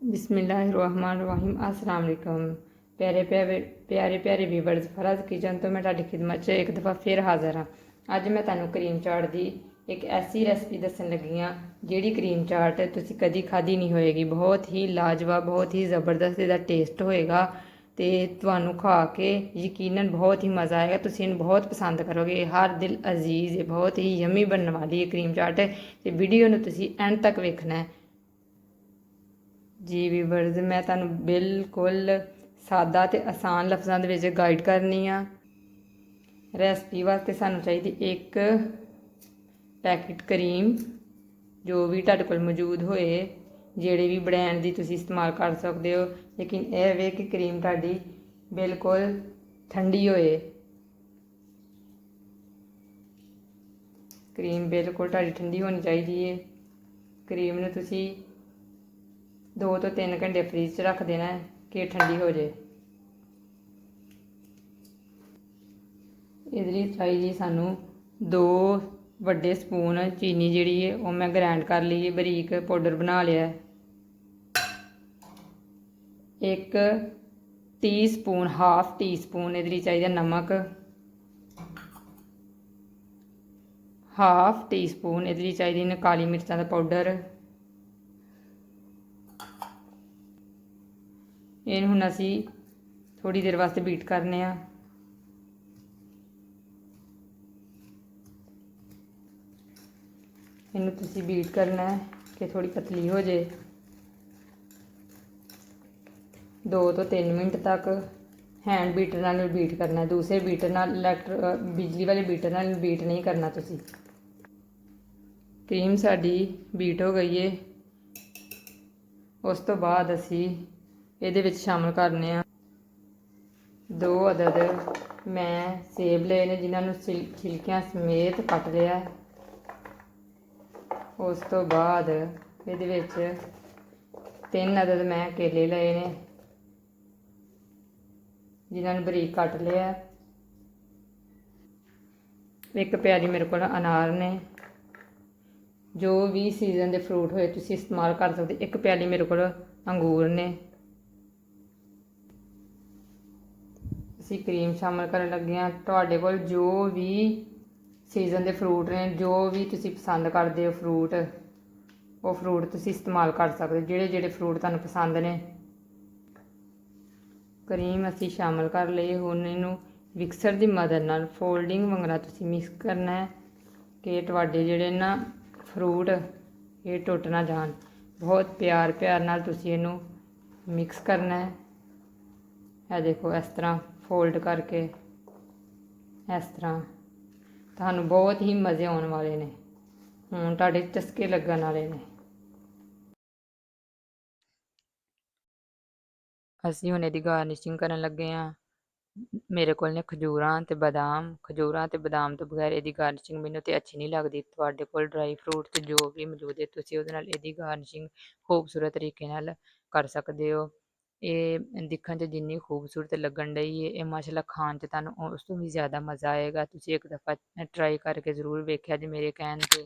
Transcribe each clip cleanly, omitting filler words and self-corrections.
बिस्मिल्लाहिर्रहमानिर्रहीम अस्सलाम वालेकुम। प्यारे प्यारे प्यारे प्यारे व्यूअर्स, फराज किचन तो मैं ਤੁਹਾਡੀ खिदमत 'ਚ एक दफ़ा फिर हाज़र हाँ। ਅੱਜ मैं ਤੁਹਾਨੂੰ ਕਰੀਮ ਚਾਟ ਦੀ एक ऐसी रेसिपी दसन लगी हाँ ਜਿਹੜੀ ਕਰੀਮ ਚਾਟ ਤੁਸੀਂ ਕਦੀ ਖਾਧੀ नहीं होएगी। बहुत ही लाजवाब, बहुत ही ज़बरदस्त ਇਹਦਾ ਟੇਸਟ ਹੋਏਗਾ ਤੇ ਤੁਹਾਨੂੰ ਖਾ ਕੇ ਯਕੀਨਨ बहुत ही मज़ा आएगा। ਤੁਸੀਂ ਇਹਨੂੰ बहुत पसंद करोगे। हर दिल अजीज़ है, बहुत ही यमी बनने वाली है करीम चाट। ਤੇ ਵੀਡੀਓ ਨੂੰ ਤੁਸੀਂ ਐਂਡ ਤੱਕ ਵੇਖਣਾ है जी ਵੀਵਰਜ਼। मैं ਤੁਹਾਨੂੰ बिल्कुल सादा ਤੇ आसान लफ्ज़ों ਦੇ ਵਿੱਚ गाइड करनी ਆ। रेसिपी वास्ते सानू चाहिए एक पैकेट करीम, जो भी तुहाडे कोल मौजूद होए, ਜਿਹੜੇ भी ब्रांड की तुसीं इस्तेमाल कर सकते हो। लेकिन यह वे कि करीम तुहाडी बिल्कुल ठंडी होए। करीम बिल्कुल तुहाडी ठंडी होनी चाहिए है। करीम नूं तुसीं 2 ਤੋਂ 3 घंटे फ्रीज च रख देना है कि ठंडी हो जाए। ਇਹਦੇ ਲਈ चाहिए सानू 2 ਵੱਡੇ स्पून चीनी जी है वह मैं ग्राइंड कर ली है, बरीक पाउडर बना लिया है। 1 टीस्पून, हाफ टी स्पून ਇਹਦੇ ਲਈ चाहिए नमक, हाफ टी स्पून ਇਹਦੇ ਲਈ चाहिए ने काली मिर्चों का पाउडर। ਇਹਨੂੰ ਹੁਣ ਅਸੀਂ थोड़ी देर वास्ते बीट करने आ। इनू तुसी बीट करना है कि थोड़ी पतली हो जाए। 2 ਤੋਂ 3 मिनट तक हैंड बीटर नाल बीट करना है। दूसरे बीटर नाल बिजली वाले बीटर नाल बीट नहीं करना तुसी। क्रीम साडी बीट हो गई है। उस तो बाद असी ਇਹਦੇ ਵਿੱਚ शामिल करने आ 2 अदद मैं सेब ले ने जिन्होंने छिलकियां समेत कट लिया। उस तो बाद ਇਹਦੇ ਵਿੱਚ 3 अदद मैं केले ले ने जिन्होंने बरीक कट लिया। एक प्याली मेरे को अनार ने, जो भी सीजन के फ्रूट होए तुसीं इस्तेमाल कर सकते। एक प्याली मेरे को अंगूर ने। असी क्रीम शामिल कर लगे हाँ। तुहाडे कोल जो भी सीजन के फ्रूट ने, जो भी तुसीं पसंद करते हो फ्रूट, वो फ्रूट तुसीं इस्तेमाल कर सकते। जिहड़े जिहड़े फ्रूट तुहानूं पसंद ने। करीम असी शामिल कर लिए। हुण इहनूं मिक्सर की मदद नाल फोल्डिंग वंगरा तुसीं मिक्स करना है कि तुहाडे जिहड़े ना फ्रूट ये टुट ना जान। बहुत प्यार प्यार नाल तुसीं इहनूं मिक्स करना है। है देखो इस तरह फोल्ड करके, इस तरह तुहानूं बहुत ही मज़े आने वाले ने। हुण तुहाडे चस्के लगन वाले ने। असीं हुण इहदी गार्निशिंग करन लगे हाँ। मेरे कोल ने खजूरां ते बादाम तो बगैर इहदी गार्निशिंग मैनूं ते अच्छी नहीं लगदी। तुहाडे कोल ड्राई फ्रूट ते जो भी मौजूद है तुसीं उहदे नाल इहदी गार्निशिंग खूबसूरत तरीके नाल कर सकदे हो। ये दिखण 'च जिन्नी खूबसूरत लगन डई है, ये माशाअल्लाह खाण 'ਚ तुहानूं उस तो भी ज़्यादा मज़ा आएगा। तुसीं एक दफ़ा ट्राई करके जरूर वेख्या जे मेरे कहण ते।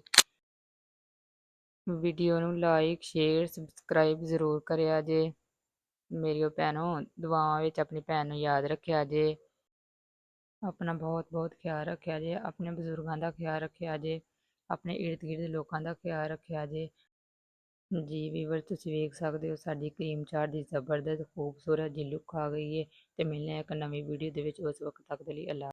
वीडियो नूं लाइक, शेयर, सबसक्राइब जरूर करिया जे। मेरियो भैनों, दुआवां विच अपनी भैन नूं याद रखिया जे। अपना बहुत बहुत ख्याल रखिया जे। अपने बजुर्गों का ख्याल रखिया जे। अपने इर्द गिर्द लोगों का ख्याल रखिया जे। जी वीवर, तुसीं वेख सकते हो साडी क्रीम चाट की जबरदस्त खूबसूरत जी लुक आ गई है। तो मिलने एक नवी वीडियो दे विच। उस वक्त तक के लिए अल्लाह।